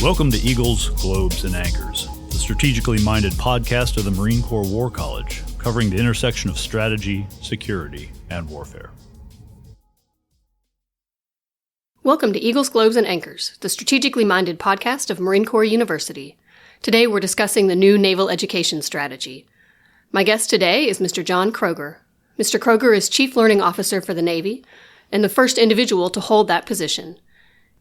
Welcome to Eagles, Globes, and Anchors, the strategically minded podcast of the Marine Corps War College, covering the intersection of strategy, security, and warfare. Welcome to Eagles, Globes, and Anchors, the strategically minded podcast of Marine Corps University. Today we're discussing the new Naval Education Strategy. My guest today is Mr. John Kroger. Mr. Kroger is Chief Learning Officer for the Navy and the first individual to hold that position.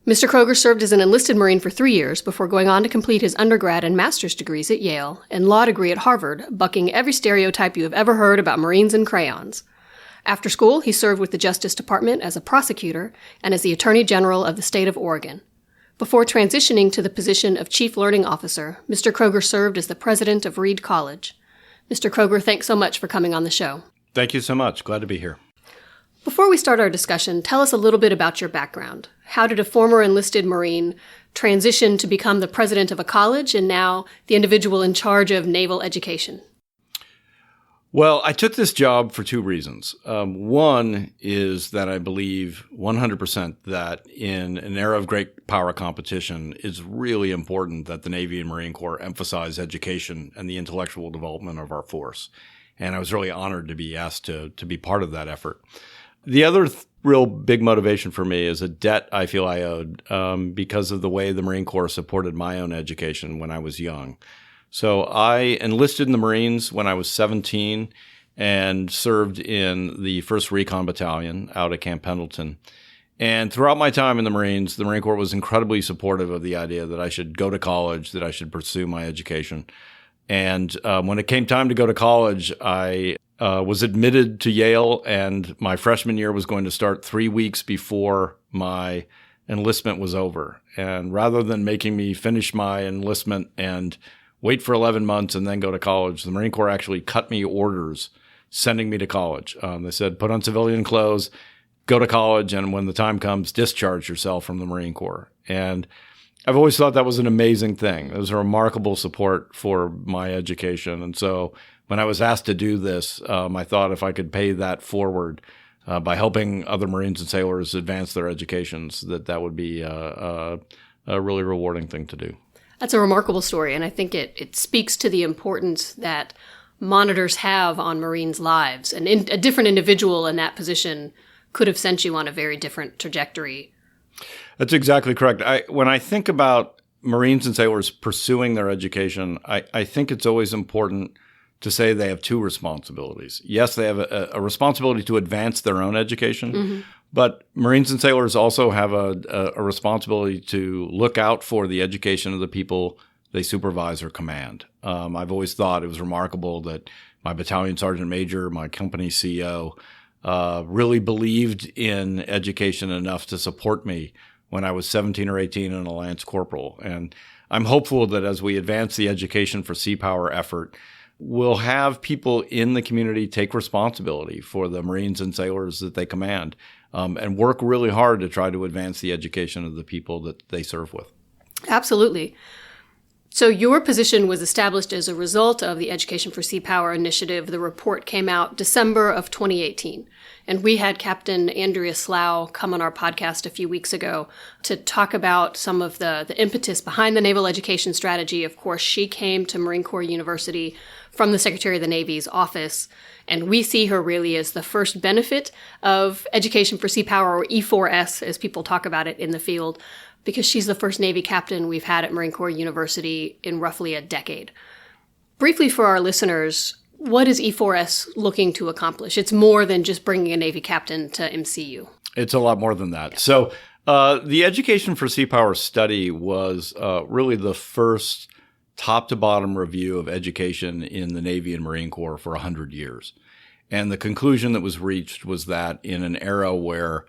Mr. Kroger served as an enlisted Marine for 3 years before going on to complete his undergrad and master's degrees at Yale and law degree at Harvard, bucking every stereotype you have ever heard about Marines and crayons. After school, he served with the Justice Department as a prosecutor and as the Attorney General of the state of Oregon. Before transitioning to the position of Chief Learning Officer, Mr. Kroger served as the president of Reed College. Mr. Kroger, thanks so much for coming on the show. Thank you so much. Glad to be here. Before we start our discussion, tell us a little bit about your background. How did a former enlisted Marine transition to become the president of a college and now the individual in charge of naval education? Well, I took this job for two reasons. One is that I believe 100% that in an era of great power competition, it's really important that the Navy and Marine Corps emphasize education and the intellectual development of our force. And I was really honored to be asked to be part of that effort. The other real big motivation for me is a debt I feel I owed because of the way the Marine Corps supported my own education when I was young. So I enlisted in the Marines when I was 17 and served in the 1st Recon Battalion out at Camp Pendleton. And throughout my time in the Marines, the Marine Corps was incredibly supportive of the idea that I should go to college, that I should pursue my education. And when it came time to go to college, I was admitted to Yale, and my freshman year was going to start 3 weeks before my enlistment was over. And rather than making me finish my enlistment and wait for 11 months and then go to college, the Marine Corps actually cut me orders sending me to college. They said, put on civilian clothes, go to college, and when the time comes, discharge yourself from the Marine Corps. And I've always thought that was an amazing thing. It was a remarkable support for my education. And so when I was asked to do this, I thought if I could pay that forward by helping other Marines and sailors advance their educations, that would be a really rewarding thing to do. That's a remarkable story, and I think it speaks to the importance that monitors have on Marines' lives. And a different individual in that position could have sent you on a very different trajectory. That's exactly correct. When I think about Marines and sailors pursuing their education, I think it's always important to say they have two responsibilities. Yes, they have a responsibility to advance their own education, but Marines and sailors also have a responsibility to look out for the education of the people they supervise or command. I've always thought it was remarkable that my battalion sergeant major, my company CEO, really believed in education enough to support me when I was 17 or 18 and a Lance Corporal. And I'm hopeful that as we advance the education for Seapower effort, we'll have people in the community take responsibility for the Marines and sailors that they command and work really hard to try to advance the education of the people that they serve with. Absolutely. So your position was established as a result of the Education for Seapower initiative. The report came out December of 2018. And we had Captain Andrea Slough come on our podcast a few weeks ago to talk about some of the impetus behind the Naval Education Strategy. Of course, she came to Marine Corps University from the Secretary of the Navy's office, and we see her really as the first benefit of Education for Seapower, or E4S, as people talk about it in the field, because she's the first Navy captain we've had at Marine Corps University in roughly a decade. Briefly for our listeners, what is E4S looking to accomplish? It's more than just bringing a Navy captain to MCU. It's a lot more than that. Yeah. So the Education for Seapower study was really the first top-to-bottom review of education in the Navy and Marine Corps for 100 years. And the conclusion that was reached was that in an era where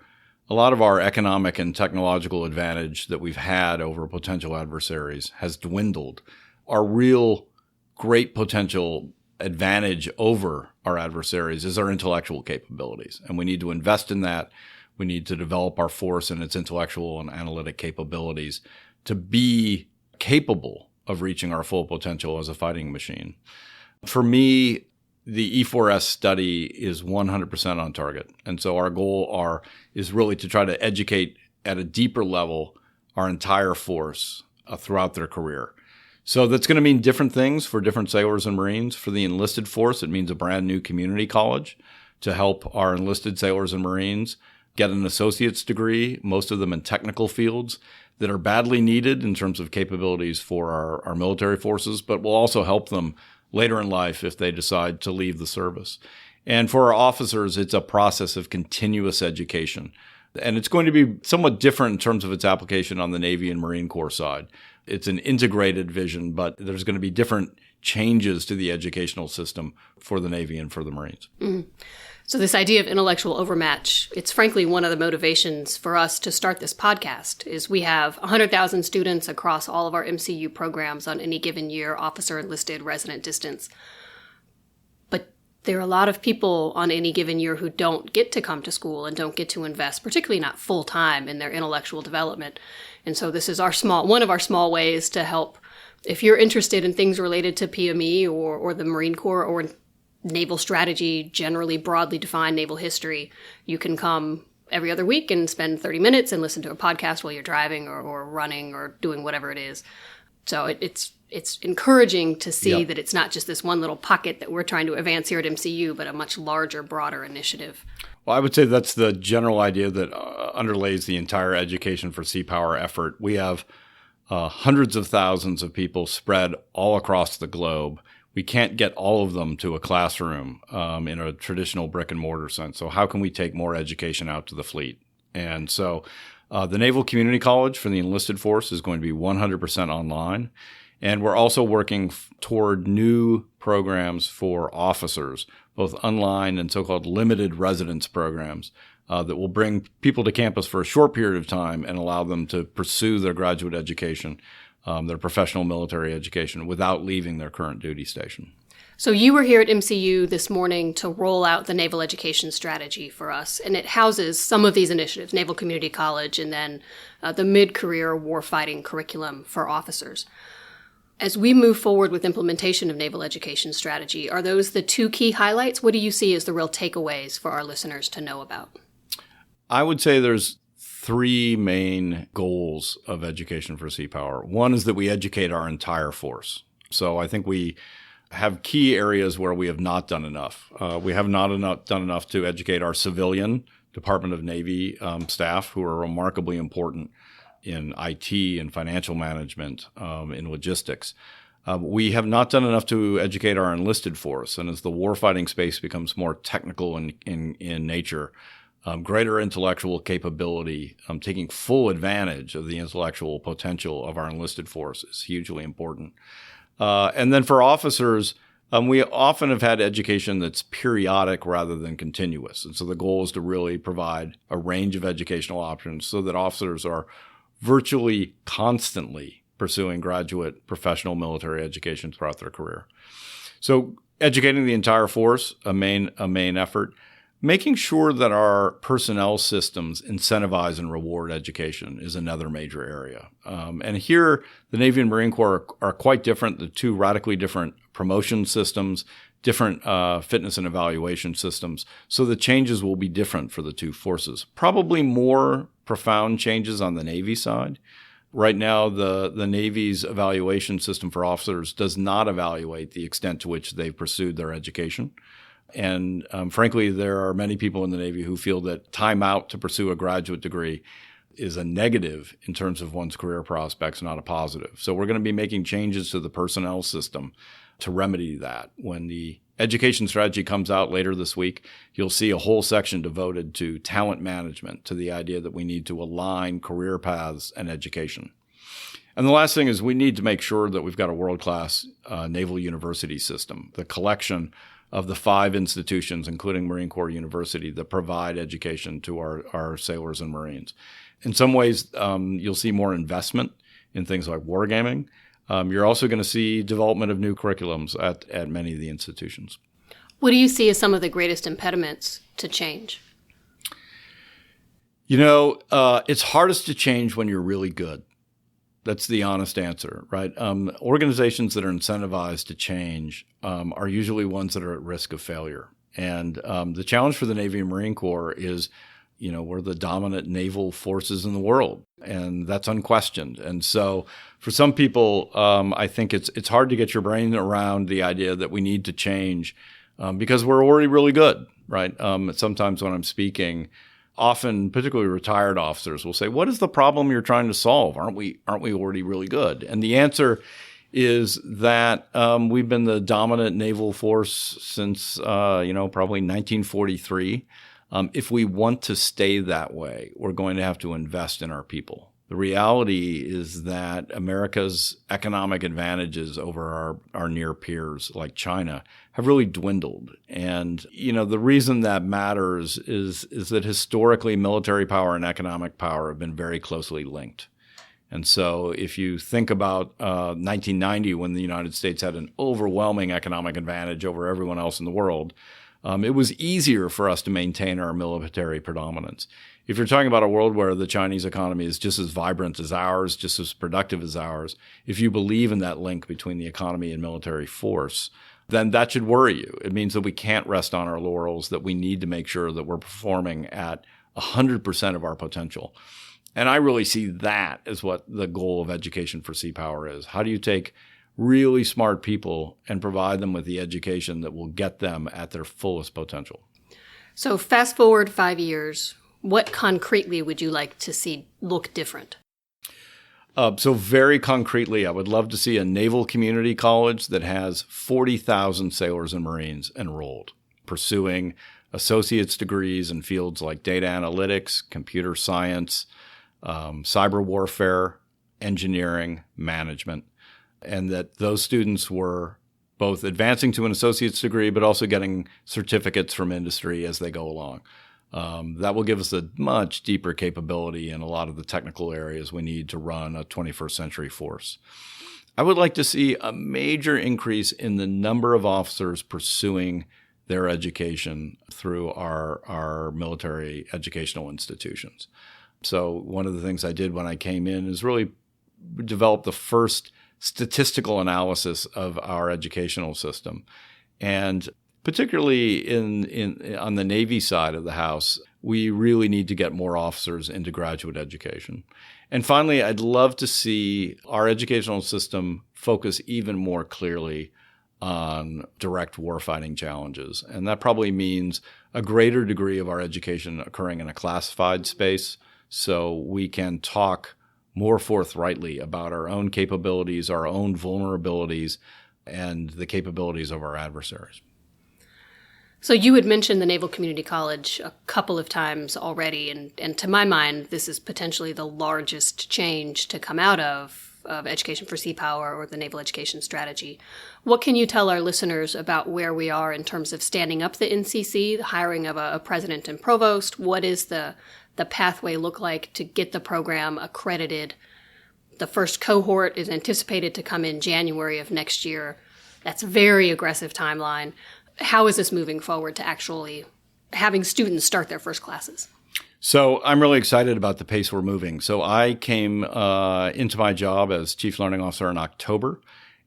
a lot of our economic and technological advantage that we've had over potential adversaries has dwindled, our real great potential advantage over our adversaries is our intellectual capabilities. And we need to invest in that. We need to develop our force and its intellectual and analytic capabilities to be capable of reaching our full potential as a fighting machine. For me, the E4S study is 100% on target. And so our goal is really to try to educate at a deeper level our entire force throughout their career. So that's going to mean different things for different sailors and Marines. For the enlisted force, it means a brand new community college to help our enlisted sailors and Marines get an associate's degree, most of them in technical fields that are badly needed in terms of capabilities for our military forces, but will also help them later in life if they decide to leave the service. And for our officers, it's a process of continuous education. And it's going to be somewhat different in terms of its application on the Navy and Marine Corps side. It's an integrated vision, but there's going to be different changes to the educational system for the Navy and for the Marines. Mm-hmm. So this idea of intellectual overmatch, it's frankly one of the motivations for us to start this podcast, is we have 100,000 students across all of our MCU programs on any given year, officer, enlisted, resident, distance. But there are a lot of people on any given year who don't get to come to school and don't get to invest, particularly not full-time, in their intellectual development. And so this is one of our small ways to help. If you're interested in things related to PME or the Marine Corps or naval strategy, generally broadly defined naval history, you can come every other week and spend 30 minutes and listen to a podcast while you're driving or running or doing whatever it is. So it's encouraging to see that it's not just this one little pocket that we're trying to advance here at MCU, but a much larger, broader initiative. Well, I would say that's the general idea that underlays the entire Education for Seapower effort. We have hundreds of thousands of people spread all across the globe. We can't get all of them to a classroom in a traditional brick and mortar sense. So how can we take more education out to the fleet? And so the Naval Community College for the enlisted force is going to be 100% online. And we're also working toward new programs for officers, both online and so-called limited residence programs that will bring people to campus for a short period of time and allow them to pursue their graduate education, their professional military education, without leaving their current duty station. So you were here at MCU this morning to roll out the Naval Education Strategy for us, and it houses some of these initiatives, Naval Community College, and then the mid-career warfighting curriculum for officers. As we move forward with implementation of Naval Education Strategy, are those the two key highlights? What do you see as the real takeaways for our listeners to know about? I would say there's three main goals of Education for Seapower. One is that we educate our entire force. So I think we have key areas where we have not done enough. We have not done enough to educate our civilian Department of Navy staff, who are remarkably important in IT and financial management, in logistics. We have not done enough to educate our enlisted force. And as the warfighting space becomes more technical in nature, greater intellectual capability, taking full advantage of the intellectual potential of our enlisted force is hugely important. And then for officers, we often have had education that's periodic rather than continuous. And so the goal is to really provide a range of educational options so that officers are virtually constantly pursuing graduate professional military education throughout their career. So educating the entire force, a main effort. Making sure that our personnel systems incentivize and reward education is another major area. And here, the Navy and Marine Corps are quite different. The two radically different promotion systems, different fitness and evaluation systems. So the changes will be different for the two forces. Probably more profound changes on the Navy side. Right now, the Navy's evaluation system for officers does not evaluate the extent to which they've pursued their education. And frankly, there are many people in the Navy who feel that time out to pursue a graduate degree is a negative in terms of one's career prospects, not a positive. So we're going to be making changes to the personnel system to remedy that. When the education strategy comes out later this week, you'll see a whole section devoted to talent management, to the idea that we need to align career paths and education. And the last thing is we need to make sure that we've got a world-class naval university system, the collection of the 5 institutions, including Marine Corps University, that provide education to our sailors and Marines. In some ways, you'll see more investment in things like wargaming. You're also going to see development of new curriculums at many of the institutions. What do you see as some of the greatest impediments to change? It's hardest to change when you're really good. That's the honest answer, right? Organizations that are incentivized to change are usually ones that are at risk of failure. And the challenge for the Navy and Marine Corps is we're the dominant naval forces in the world, and that's unquestioned. And so for some people, I think it's hard to get your brain around the idea that we need to change because we're already really good, right? Sometimes when I'm speaking, often, particularly retired officers will say, what is the problem you're trying to solve? Aren't we already really good? And the answer is that we've been the dominant naval force since, probably 1943. If we want to stay that way, we're going to have to invest in our people. The reality is that America's economic advantages over our near peers like China have really dwindled. And, the reason that matters is that historically military power and economic power have been very closely linked. And so if you think about 1990, when the United States had an overwhelming economic advantage over everyone else in the world, it was easier for us to maintain our military predominance. If you're talking about a world where the Chinese economy is just as vibrant as ours, just as productive as ours, if you believe in that link between the economy and military force, then that should worry you. It means that we can't rest on our laurels, that we need to make sure that we're performing at 100% of our potential. And I really see that as what the goal of Education for Sea Power is. How do you take really smart people and provide them with the education that will get them at their fullest potential? So fast forward 5 years, what concretely would you like to see look different? So very concretely, I would love to see a naval community college that has 40,000 sailors and Marines enrolled, pursuing associate's degrees in fields like data analytics, computer science, cyber warfare, engineering, management, and that those students were both advancing to an associate's degree, but also getting certificates from industry as they go along. That will give us a much deeper capability in a lot of the technical areas we need to run a 21st century force. I would like to see a major increase in the number of officers pursuing their education through our military educational institutions. So one of the things I did when I came in is really develop the first statistical analysis of our educational system. And particularly on the Navy side of the house, we really need to get more officers into graduate education. And finally, I'd love to see our educational system focus even more clearly on direct warfighting challenges. And that probably means a greater degree of our education occurring in a classified space, so we can talk more forthrightly about our own capabilities, our own vulnerabilities, and the capabilities of our adversaries. So you had mentioned the Naval Community College a couple of times already, and to my mind, this is potentially the largest change to come out of Education for Sea Power or the Naval Education Strategy. What can you tell our listeners about where we are in terms of standing up the NCC, the hiring of a president and provost? What is the pathway look like to get the program accredited? The first cohort is anticipated to come in January of next year. That's a very aggressive timeline. How is this moving forward to actually having students start their first classes? So I'm really excited about the pace we're moving. So I came into my job as Chief Learning Officer in October,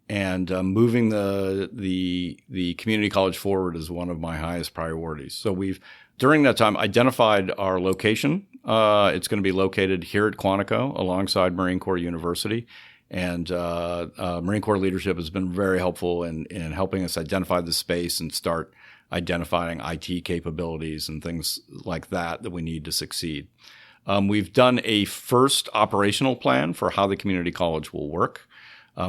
and moving the community college forward is one of my highest priorities. So we've, during that time, identified our location. It's going to be located here at Quantico alongside Marine Corps University. And Marine Corps leadership has been very helpful in helping us identify the space and start identifying IT capabilities and things like that we need to succeed. We've done a first operational plan for how the community college will work.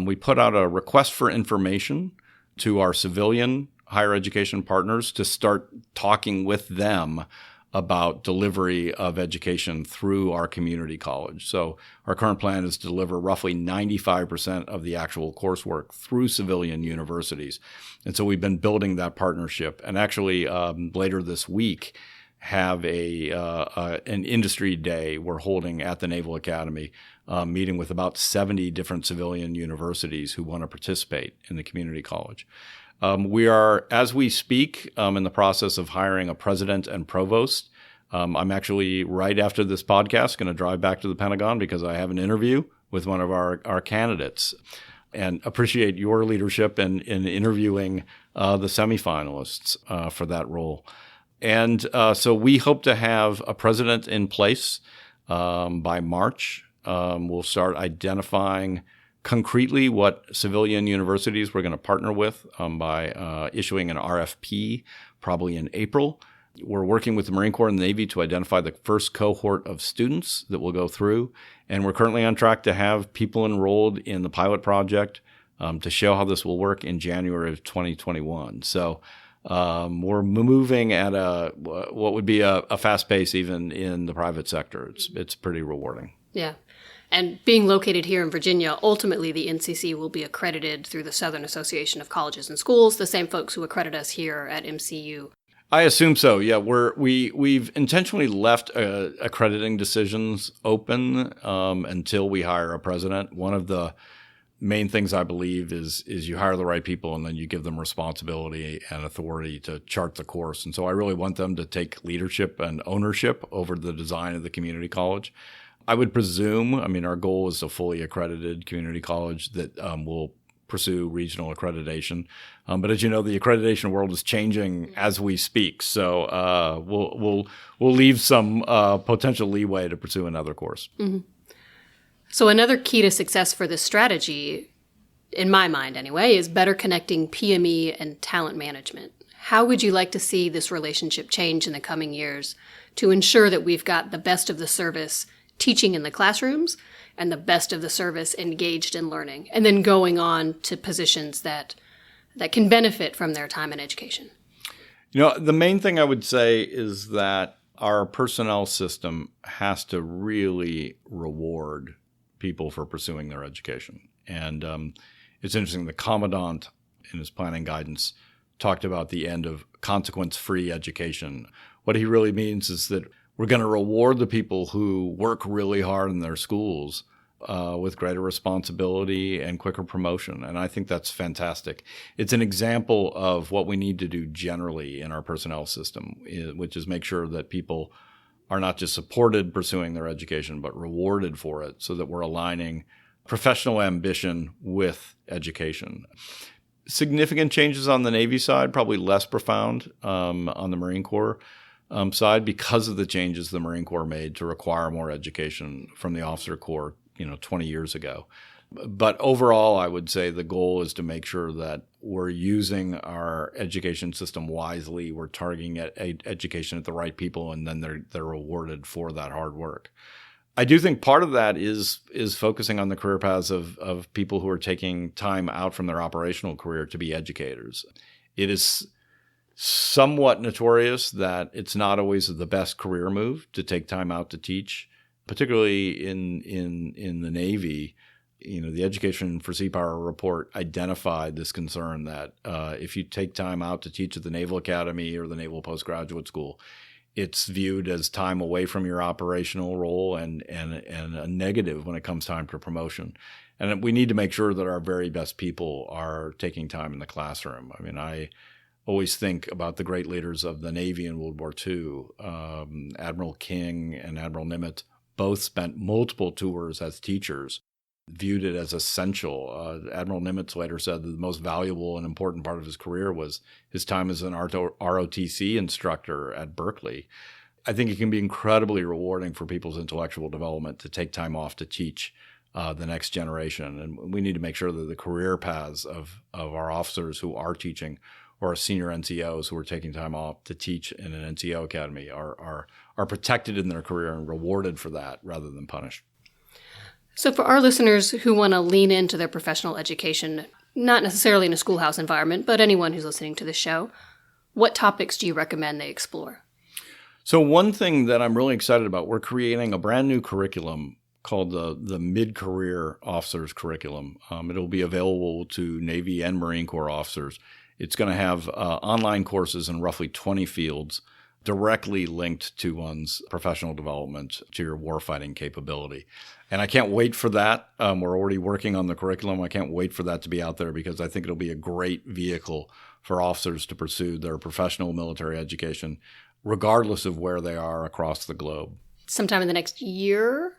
We put out a request for information to our civilian higher education partners to start talking with them about delivery of education through our community college. So our current plan is to deliver roughly 95% of the actual coursework through civilian universities. And so we've been building that partnership. And actually, later this week, have an industry day we're holding at the Naval Academy, meeting with about 70 different civilian universities who want to participate in the community college. We are, as we speak, in the process of hiring a president and provost. I'm actually, right after this podcast, going to drive back to the Pentagon because I have an interview with one of our candidates, and appreciate your leadership in interviewing the semifinalists for that role. And so we hope to have a president in place by March. We'll start identifying concretely what civilian universities we're going to partner with by issuing an RFP probably in April. We're working with the Marine Corps and the Navy to identify the first cohort of students that will go through. And we're currently on track to have people enrolled in the pilot project to show how this will work in January of 2021. So we're moving at what would be a fast pace even in the private sector. It's pretty rewarding. Yeah. And being located here in Virginia, ultimately the NCC will be accredited through the Southern Association of Colleges and Schools, the same folks who accredit us here at MCU. I assume so. Yeah, we've intentionally left accrediting decisions open until we hire a president. One of the main things I believe is you hire the right people and then you give them responsibility and authority to chart the course. And so I really want them to take leadership and ownership over the design of the community college. I would presume, our goal is a fully accredited community college that will pursue regional accreditation. But as you know, the accreditation world is changing as we speak. So we'll leave some potential leeway to pursue another course. Mm-hmm. So another key to success for this strategy, in my mind anyway, is better connecting PME and talent management. How would you like to see this relationship change in the coming years to ensure that we've got the best of the service teaching in the classrooms and the best of the service engaged in learning, and then going on to positions that can benefit from their time in education? The main thing I would say is that our personnel system has to really reward people for pursuing their education. And it's interesting, the Commandant in his planning guidance talked about the end of consequence-free education. What he really means is that we're going to reward the people who work really hard in their schools with greater responsibility and quicker promotion. And I think that's fantastic. It's an example of what we need to do generally in our personnel system, which is make sure that people are not just supported pursuing their education, but rewarded for it, so that we're aligning professional ambition with education. Significant changes on the Navy side, probably less profound on the Marine Corps side, because of the changes the Marine Corps made to require more education from the officer corps 20 years ago. But overall, I would say the goal is to make sure that we're using our education system wisely. We're targeting education at the right people, and then they're rewarded for that hard work. I do think part of that is focusing on the career paths of people who are taking time out from their operational career to be educators. It is somewhat notorious that it's not always the best career move to take time out to teach, particularly in the Navy. The Education for Seapower report identified this concern that if you take time out to teach at the Naval Academy or the Naval Postgraduate School, it's viewed as time away from your operational role and a negative when it comes time to promotion. And we need to make sure that our very best people are taking time in the classroom. I always think about the great leaders of the Navy in World War II. Admiral King and Admiral Nimitz both spent multiple tours as teachers, viewed it as essential. Admiral Nimitz later said that the most valuable and important part of his career was his time as an ROTC instructor at Berkeley. I think it can be incredibly rewarding for people's intellectual development to take time off to teach the next generation. And we need to make sure that the career paths of our officers who are teaching, or our senior NCOs who are taking time off to teach in an NCO academy, are protected in their career and rewarded for that rather than punished. So for our listeners who want to lean into their professional education, not necessarily in a schoolhouse environment, but anyone who's listening to this show, what topics do you recommend they explore? So one thing that I'm really excited about, we're creating a brand new curriculum called the Mid-Career Officers Curriculum. It'll be available to Navy and Marine Corps officers. It's going to have online courses in roughly 20 fields directly linked to one's professional development, to your warfighting capability. And I can't wait for that. We're already working on the curriculum. I can't wait for that to be out there, because I think it'll be a great vehicle for officers to pursue their professional military education, regardless of where they are across the globe. Sometime in the next year?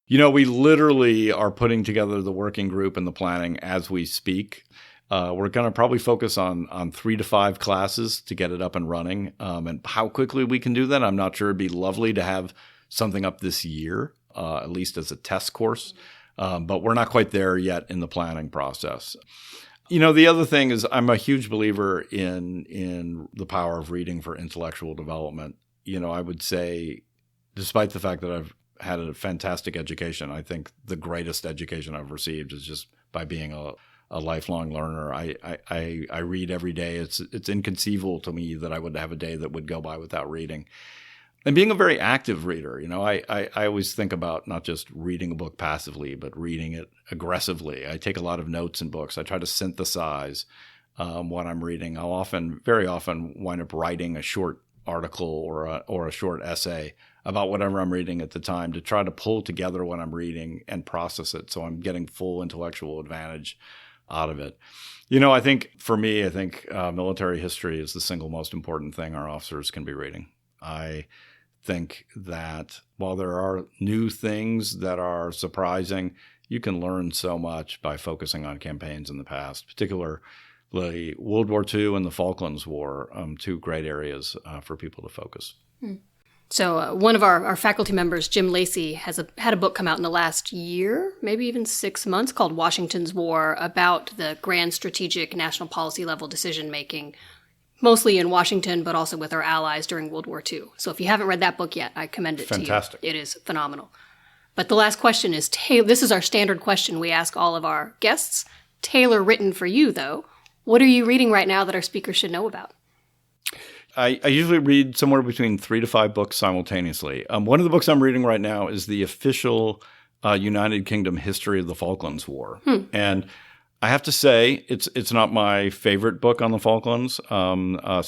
We literally are putting together the working group and the planning as we speak. We're going to probably focus on 3 to 5 classes to get it up and running. And how quickly we can do that, I'm not sure. It'd be lovely to have something up this year, at least as a test course. But we're not quite there yet in the planning process. The other thing is I'm a huge believer in the power of reading for intellectual development. I would say, despite the fact that I've had a fantastic education, I think the greatest education I've received is just by being a lifelong learner. I read every day. It's inconceivable to me that I would have a day that would go by without reading. And being a very active reader, I always think about not just reading a book passively, but reading it aggressively. I take a lot of notes in books. I try to synthesize what I'm reading. I'll very often wind up writing a short article or a short essay about whatever I'm reading at the time to try to pull together what I'm reading and process it so I'm getting full intellectual advantage out of it. I think for me, military history is the single most important thing our officers can be reading. I think that while there are new things that are surprising, you can learn so much by focusing on campaigns in the past, particularly World War II and the Falklands War, 2 great areas for people to focus. So one of our faculty members, Jim Lacey, had a book come out in the last year, maybe even 6 months, called Washington's War, about the grand strategic national policy level decision-making, mostly in Washington, but also with our allies during World War II. So if you haven't read that book yet, I commend it to you. Fantastic. It is phenomenal. But the last question is, this is our standard question we ask all of our guests, tailor written for you, though. What are you reading right now that our speakers should know about? I usually read somewhere between 3 to 5 books simultaneously. One of the books I'm reading right now is the official United Kingdom history of the Falklands War. And I have to say, it's not my favorite book on the Falklands.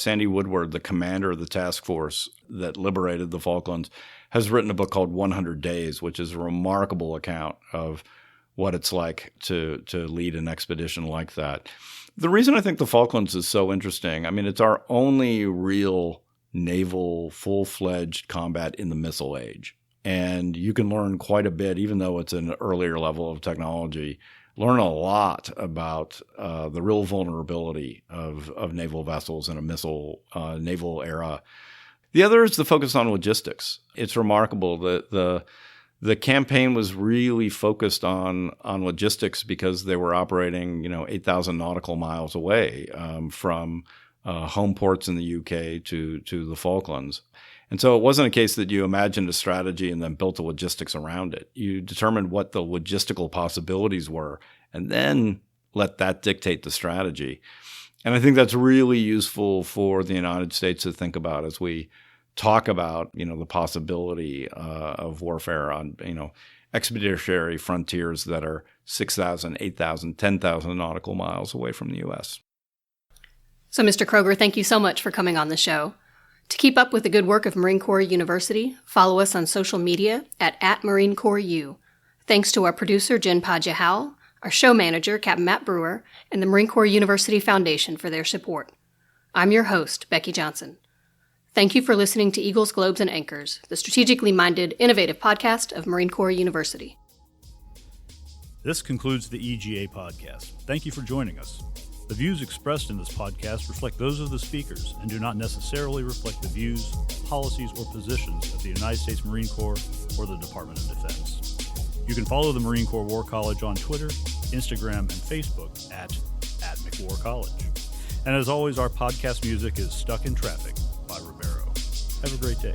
Sandy Woodward, the commander of the task force that liberated the Falklands, has written a book called 100 Days, which is a remarkable account of what it's like to lead an expedition like that. The reason I think the Falklands is so interesting, it's our only real naval full-fledged combat in the missile age. And you can learn quite a bit, even though it's an earlier level of technology, learn a lot about the real vulnerability of naval vessels in a naval era. The other is the focus on logistics. It's remarkable that the campaign was really focused on logistics because they were operating, 8,000 nautical miles away from home ports in the UK to the Falklands. And so it wasn't a case that you imagined a strategy and then built the logistics around it. You determined what the logistical possibilities were and then let that dictate the strategy. And I think that's really useful for the United States to think about as we talk about, the possibility of warfare on, expeditionary frontiers that are 6,000, 8,000, 10,000 nautical miles away from the U.S. So, Mr. Kroger, thank you so much for coming on the show. To keep up with the good work of Marine Corps University, follow us on social media at Marine Corps U. Thanks to our producer, Jen Padgett-Howell, our show manager, Captain Matt Brewer, and the Marine Corps University Foundation for their support. I'm your host, Becky Johnson. Thank you for listening to Eagles, Globes, and Anchors, the strategically minded, innovative podcast of Marine Corps University. This concludes the EGA podcast. Thank you for joining us. The views expressed in this podcast reflect those of the speakers and do not necessarily reflect the views, policies, or positions of the United States Marine Corps or the Department of Defense. You can follow the Marine Corps War College on Twitter, Instagram, and Facebook at McWar College. And as always, our podcast music is Stuck in Traffic by Rivero. Have a great day.